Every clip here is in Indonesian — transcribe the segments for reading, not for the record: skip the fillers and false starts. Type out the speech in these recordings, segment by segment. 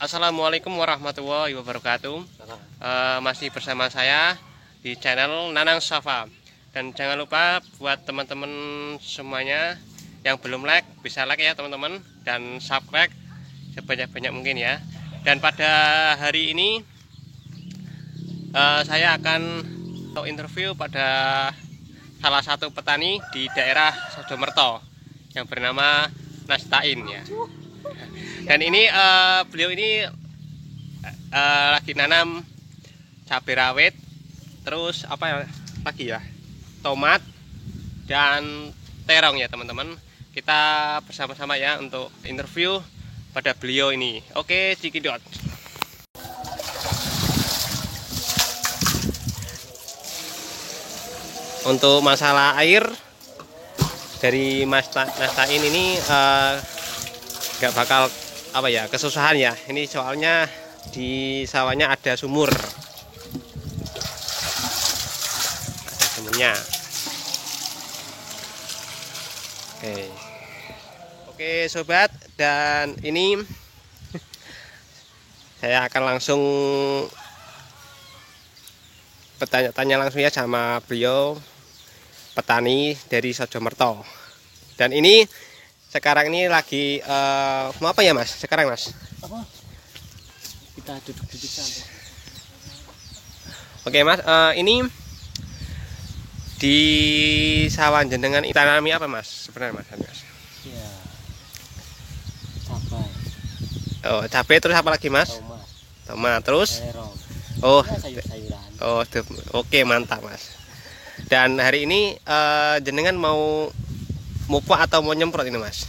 Assalamualaikum warahmatullahi wabarakatuh. Masih bersama saya di channel Nanang Safa. Dan jangan lupa buat teman-teman semuanya yang belum like, bisa like ya teman-teman, dan subscribe sebanyak-banyak mungkin ya. Dan pada hari ini saya akan interview pada salah satu petani di daerah Sodomerto yang bernama Nastain ya. Dan ini beliau ini lagi nanam cabai rawit, terus apa lagi ya, tomat dan terong ya teman-teman. Kita bersama-sama ya untuk interview pada beliau ini. Oke, cikidot. Untuk masalah air dari Mas Nastain ini nggak bakal apa ya, kesusahan ya. Ini soalnya di sawahnya ada sumur, ada sumurnya. Oke sobat, dan ini saya akan langsung bertanya-tanya langsung ya sama beliau, petani dari Sodomerto. Dan ini sekarang ini lagi mau apa ya Mas? Sekarang Mas? Apa? Kita duduk-duduk santai. Oke Mas, ini di sawah jenengan tanami apa Mas? Sebenarnya Mas? Ya, cabai. Oh, cabai, terus apa lagi Mas? Tomat. Tomat, terus? Terong. Oh, Ya, sayur-sayuran. oh, oke mantap Mas. Dan hari ini jenengan mau pupuk atau mau nyemprot ini Mas?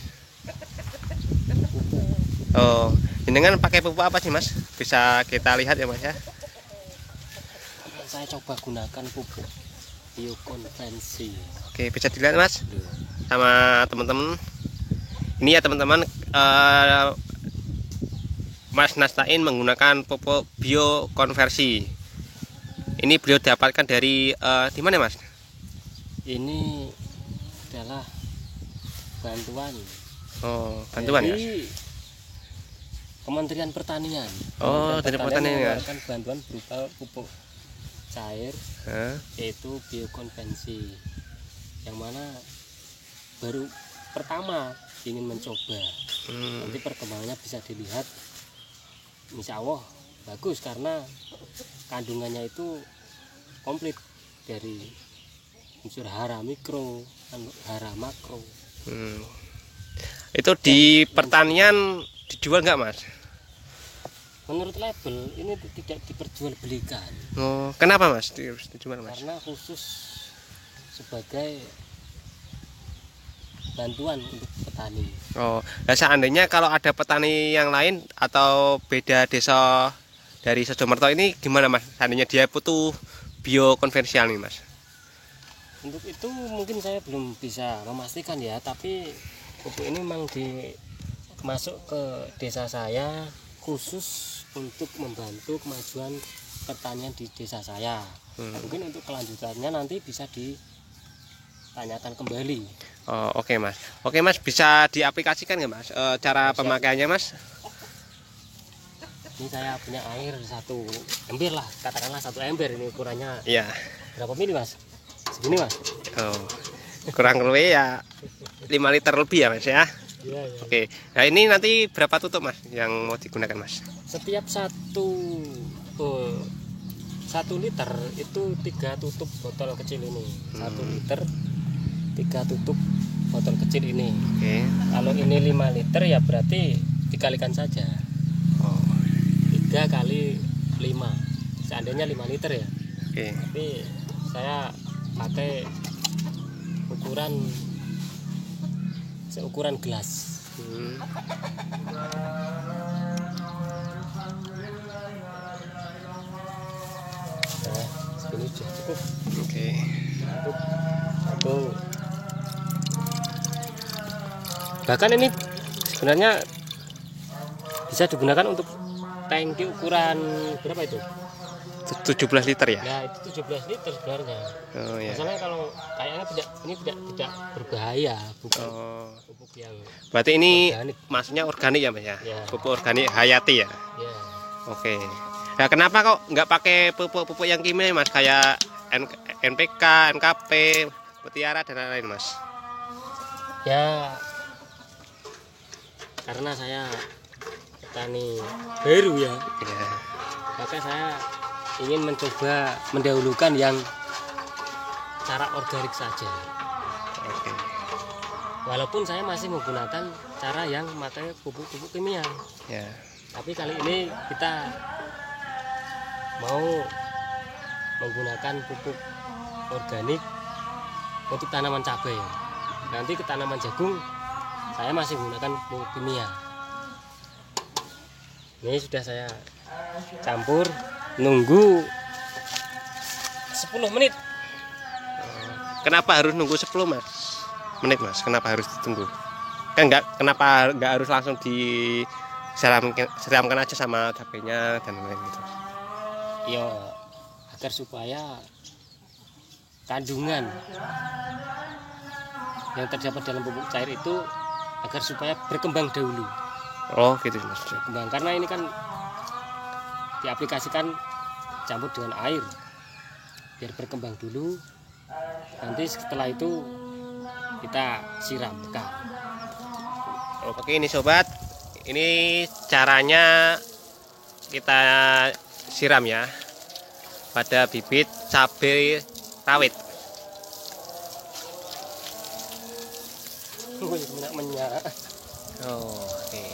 Oh, jenengan pakai pupuk apa sih Mas? Bisa kita lihat ya Mas ya? Saya coba gunakan pupuk biokonvensi. Oke, bisa dilihat Mas sama teman-teman. Ini ya teman-teman, Mas Nastain menggunakan pupuk biokonversi. Ini beliau dapatkan dari di mana Mas? Ini adalah bantuan. Oh, bantuan ya? Dari Kementerian Pertanian. Oh, dari pertanian ya. Mengeluarkan bantuan berupa pupuk cair, yaitu biokonvensi. Yang mana baru pertama ingin mencoba. Nanti perkembangannya bisa dilihat. Insya Allah bagus karena kandungannya itu komplit dari unsur hara mikro, hara makro. Itu di pertanian dijual nggak Mas? Menurut label ini tidak diperjualbelikan. Oh, kenapa Mas dijual Mas? Karena khusus sebagai bantuan untuk petani. Oh, nah seandainya kalau ada petani yang lain atau beda desa dari Sodomerto ini gimana Mas? Seandainya dia butuh biokonvensial nih Mas? Untuk itu mungkin saya belum bisa memastikan ya, tapi pupuk ini memang masuk ke desa saya khusus untuk membantu kemajuan pertanian di desa saya. Mungkin untuk kelanjutannya nanti bisa ditanyakan kembali. Oh, oke Mas. Oke Mas, bisa diaplikasikan nggak Mas cara pemakaiannya Mas? Ini saya punya air 1 ember lah, katakanlah 1 ember. Ini ukurannya Iya. berapa mili Mas? Segini Mas? Oh, kurang lebih ya 5 liter lebih ya Mas ya. Iya, iya. Oke, nah ini nanti berapa tutup Mas yang mau digunakan Mas? Setiap 1 liter itu 3 tutup botol kecil ini. 1 liter 3 tutup botol kecil ini. Oke. Kalau ini 5 liter ya berarti dikalikan saja. Oh. 3 kali 5. Seandainya 5 liter ya. Oke. Tapi saya pakai seukuran gelas. Nah, segini sudah cukup. Oke. Satu. Bahkan ini sebenarnya bisa digunakan untuk tangki ukuran berapa itu? 17 liter ya? Nah, itu 17 liter sebenarnya. Oh ya. Masalahnya kalau kayaknya tidak berbahaya, bukan Oh. pupuk yang Berarti ini organik. maksudnya organik ya Mas ya? Ya. Pupuk organik hayati ya? Ya. Oke. Nah, kenapa kok nggak pakai pupuk-pupuk yang kimia Mas? Kayak NPK, NKP, Mutiara dan lain-lain Mas? Ya, karena saya petani baru ya, Ya. maka saya ingin mencoba mendahulukan yang cara organik saja. Oke. Walaupun saya masih menggunakan cara yang pakai pupuk-pupuk kimia, Ya. tapi kali ini kita mau menggunakan pupuk organik untuk tanaman cabai. Nanti ke tanaman jagung saya masih menggunakan pupuk kimia. Ini sudah saya campur, nunggu 10 menit. Kenapa harus nunggu 10 menit Mas? Kenapa harus ditunggu? Kan kenapa nggak harus langsung siramkan aja sama cabenya dan lain-lain gitu? Ya, agar supaya kandungan yang terdapat dalam pupuk cair itu agar supaya berkembang dahulu. Oh gitu Mas. Berkembang karena ini kan diaplikasikan campur dengan air biar berkembang dulu. Nanti setelah itu kita siramkan. Oke ini sobat, ini caranya kita siram ya pada bibit cabai rawit. Wih, menyak. Oh, oke.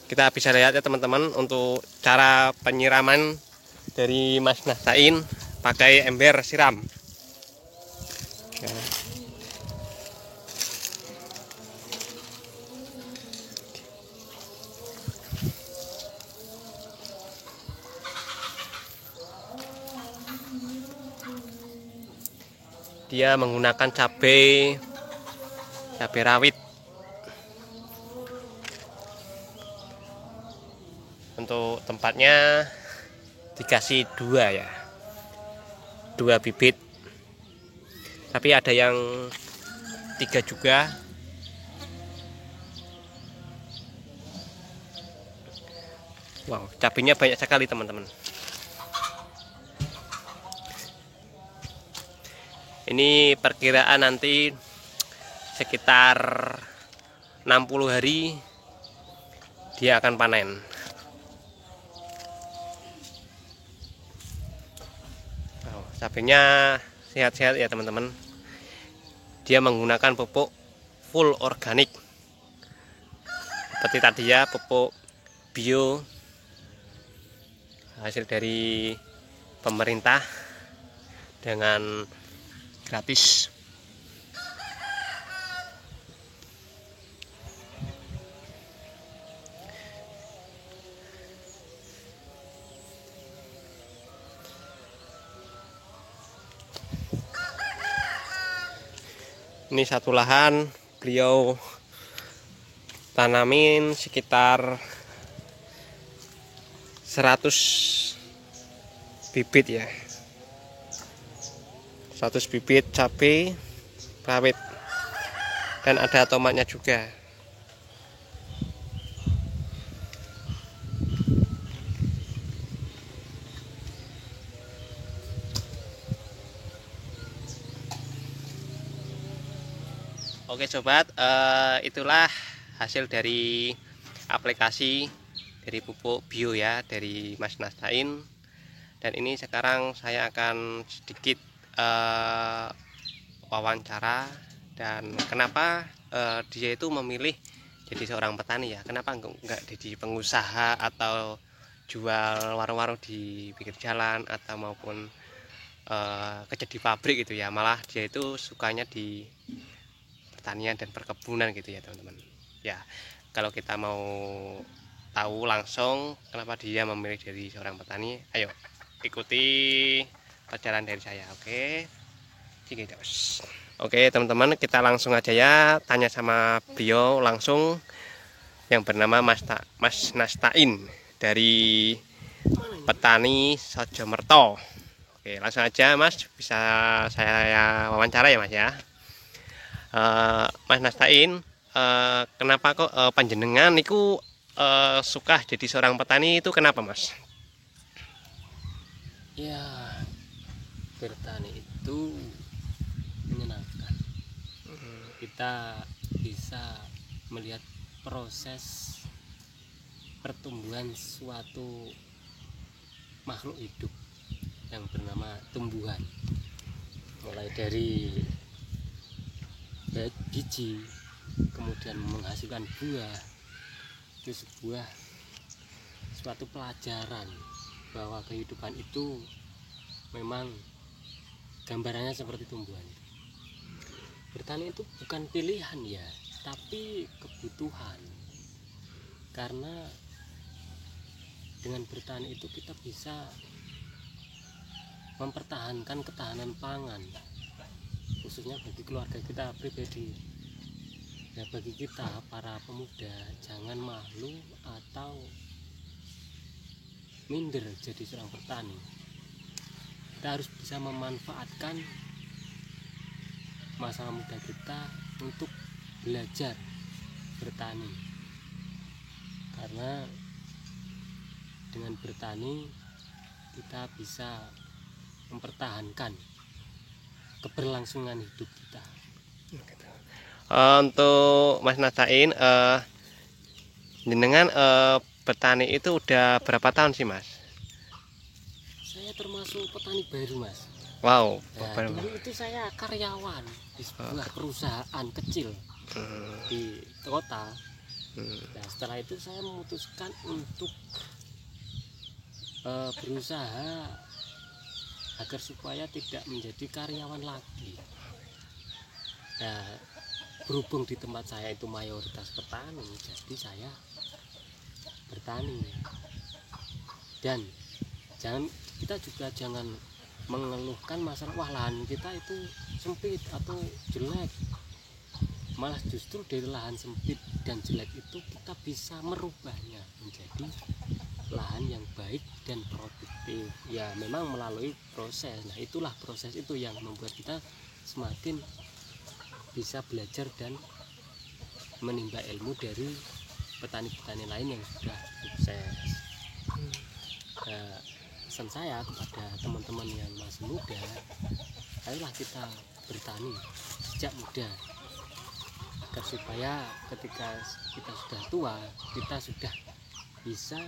Kita bisa lihat ya teman-teman untuk cara penyiraman dari Mas Nastain pakai ember siram. Ya. Dia menggunakan cabai rawit. Untuk tempatnya dikasih 2 ya, 2 bibit, tapi ada yang 3 juga. Wow, cabenya banyak sekali teman-teman. Ini perkiraan nanti sekitar 60 hari dia akan panen. Cabenya sehat-sehat ya teman-teman. Dia menggunakan pupuk full organik seperti tadi ya, pupuk bio hasil dari pemerintah dengan gratis. Ini satu lahan beliau tanamin sekitar 100 bibit ya, 100 bibit cabai rawit, dan ada tomatnya juga. Oke sobat, itulah hasil dari aplikasi dari pupuk bio ya dari Mas Nastain. Dan ini sekarang saya akan sedikit wawancara, dan kenapa dia itu memilih jadi seorang petani ya, kenapa enggak jadi pengusaha atau jual warung-warung di pinggir jalan atau maupun kerja di pabrik gitu ya, malah dia itu sukanya di pertanian dan perkebunan gitu ya teman-teman. Ya, kalau kita mau tahu langsung kenapa dia memilih dari seorang petani, ayo ikuti pelajaran dari saya. Oke teman-teman, kita langsung aja ya tanya sama beliau langsung, yang bernama Mas Nastain dari petani Sojomerto. Oke, langsung aja Mas, bisa saya wawancara ya Mas ya. Mas Nastain, kenapa kok panjenengan niku suka jadi seorang petani itu kenapa Mas? Ya, bertani itu menyenangkan. Kita bisa melihat proses pertumbuhan suatu makhluk hidup yang bernama tumbuhan, mulai dari biji kemudian menghasilkan buah. Itu suatu pelajaran bahwa kehidupan itu memang gambarannya seperti tumbuhan. Bertani itu bukan pilihan ya, tapi kebutuhan. Karena dengan bertani itu kita bisa mempertahankan ketahanan pangan, khususnya bagi keluarga kita pribadi. Ya, bagi kita para pemuda, jangan malu atau minder jadi seorang petani. Kita harus bisa memanfaatkan masa muda kita untuk belajar bertani, karena dengan bertani kita bisa mempertahankan keberlangsungan hidup kita. Untuk Mas Nastain, jenengan bertani itu udah berapa tahun sih Mas? Saya termasuk petani baru Mas. Wow, Dulu itu saya karyawan di sebuah perusahaan kecil di kota. Nah, setelah itu saya memutuskan untuk berusaha agar supaya tidak menjadi karyawan lagi. Nah, berhubung di tempat saya itu mayoritas petani, jadi saya bertani. Dan kita juga jangan mengeluhkan masalah wah lahan kita itu sempit atau jelek. Malah justru dari lahan sempit dan jelek itu kita bisa merubahnya menjadi lahan yang baik dan produktif. Ya memang melalui proses. Nah itulah proses itu yang membuat kita semakin bisa belajar dan menimba ilmu dari petani-petani lain yang sudah sukses. Pesan saya kepada teman-teman yang masih muda, ayolah kita bertani sejak muda, agar supaya ketika kita sudah tua kita sudah bisa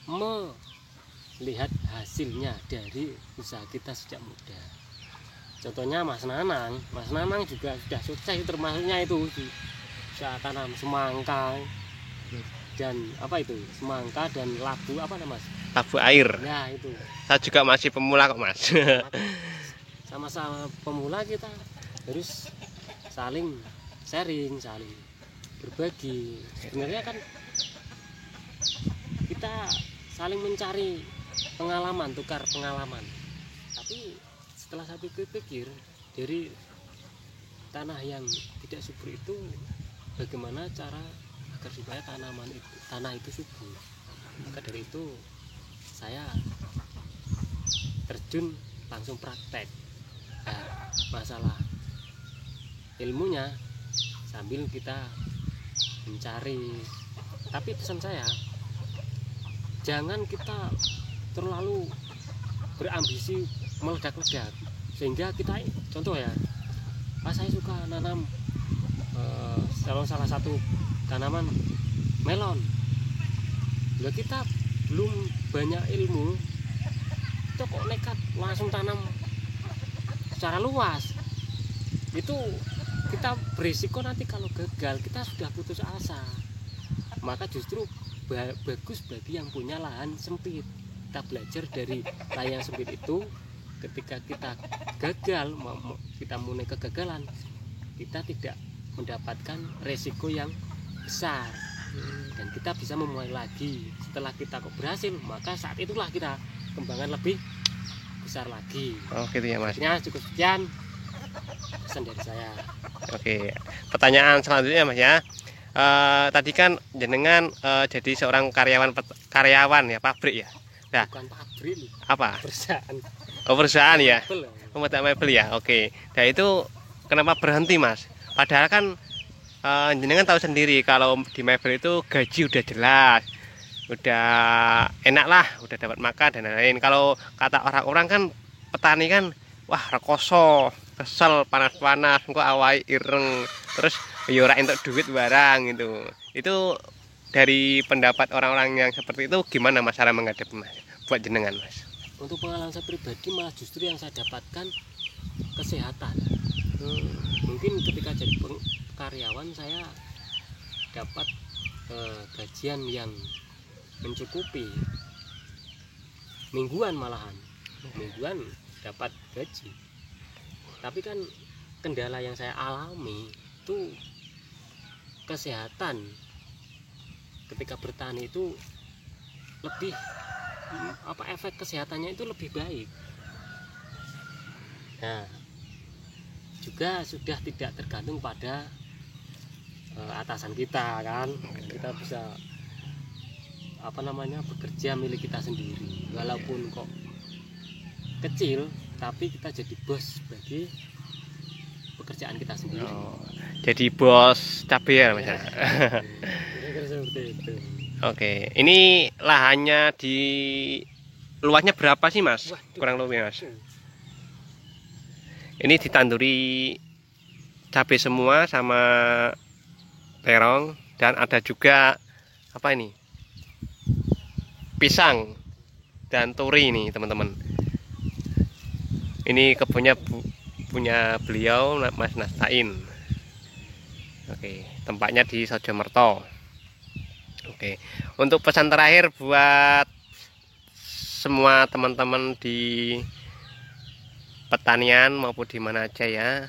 melihat hasilnya dari usaha kita sejak muda. Contohnya Mas Nanang juga sudah sukses, termasuknya itu usaha tanam semangka dan semangka dan labu labu air. Ya itu. Saya juga masih pemula kok Mas. Sama-sama pemula kita harus saling sharing, saling berbagi. Sebenarnya kan kita saling mencari pengalaman, tukar pengalaman. Tapi setelah saya pikir dari tanah yang tidak subur itu bagaimana cara agar supaya tanah itu subur. Maka dari itu saya terjun langsung praktek. Nah, masalah ilmunya sambil kita mencari. Tapi pesan saya, jangan kita terlalu berambisi meledak-ledak sehingga kita, contoh ya, saya suka nanam salah satu tanaman melon. Bila kita belum banyak ilmu, itu kok nekat langsung tanam secara luas, itu kita berisiko nanti kalau gagal kita sudah putus asa. Maka justru bagus bagi yang punya lahan sempit, kita belajar dari lahan yang sempit itu. Ketika kita gagal, kita mulai kegagalan, kita tidak mendapatkan resiko yang besar, dan kita bisa memulai lagi. Setelah kita kok berhasil, maka saat itulah kita kembangan lebih besar lagi. Oh gitu ya Mas. Akhirnya cukup sekian pesan dari saya. Oke, pertanyaan selanjutnya Mas ya. Tadi kan jenengan jadi seorang karyawan ya pabrik ya. Nah, Bukan pabrik, apa? perusahaan. Oh, perusahaan ya. Mebel. Pembuat mebel ya. Oke. Nah itu kenapa berhenti Mas? Padahal kan jenengan tahu sendiri kalau di mebel itu gaji udah jelas, udah enak lah, udah dapat makan dan lain-lain. Kalau kata orang-orang kan petani kan, wah rekoso, kesel, panas-panas, engko awai ireng, terus yo ora entuk duit barang gitu. Itu dari pendapat orang-orang yang seperti itu gimana Mas cara menghadapi Mas buat jenengan Mas? Untuk pengalaman saya pribadi malah justru yang saya dapatkan kesehatan. Mungkin ketika jadi karyawan saya dapat gajian yang mencukupi, mingguan malahan, mingguan dapat gaji. Tapi kan kendala yang saya alami itu kesehatan. Ketika bertani itu lebih efek kesehatannya itu lebih baik. Nah, juga sudah tidak tergantung pada atasan kita kan. Kita bisa bekerja milik kita sendiri, walaupun kok kecil, tapi kita jadi bos bagi pekerjaan kita sendiri. Oh, jadi bos cabai ya Mas. Kira-kira seperti itu. Oke, ini lahannya di luasnya berapa sih Mas? Waduh. Kurang lebih Mas. Ini ditanduri cabai semua sama terong, dan ada juga apa ini? Pisang dan turi ini teman-teman. Ini kebunnya punya beliau Mas Nastain. Oke, tempatnya di Sojomerto. Oke, untuk pesan terakhir buat semua teman-teman di pertanian maupun di mana aja ya.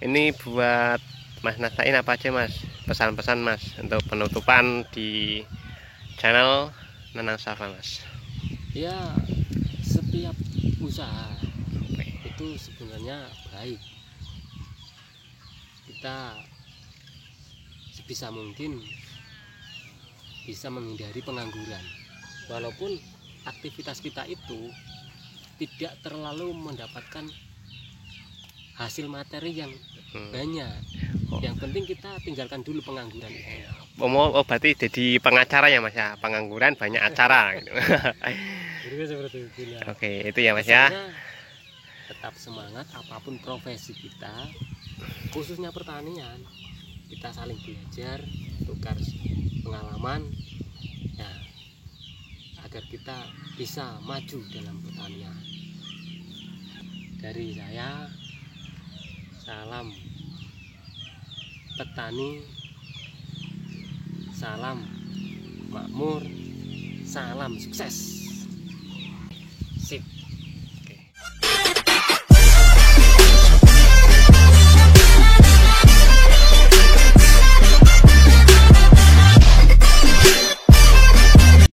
Ini buat Mas Nastain apa aja Mas? Pesan-pesan Mas untuk penutupan di channel Nanang Safa Mas. Ya, setiap usaha itu sebenarnya baik. Kita sebisa mungkin bisa menghindari pengangguran, walaupun aktivitas kita itu tidak terlalu mendapatkan hasil materi yang banyak. Yang penting kita tinggalkan dulu pengangguran. Oh, berarti jadi pengacara ya Mas ya, pengangguran banyak acara gitu. Jadi seperti itu ya. Oke, itu ya Mas ya. Tetap semangat apapun profesi kita, khususnya pertanian. Kita saling belajar, tukar pengalaman ya, agar kita bisa maju dalam pertanian. Dari saya, salam petani, salam makmur, salam sukses. Sip.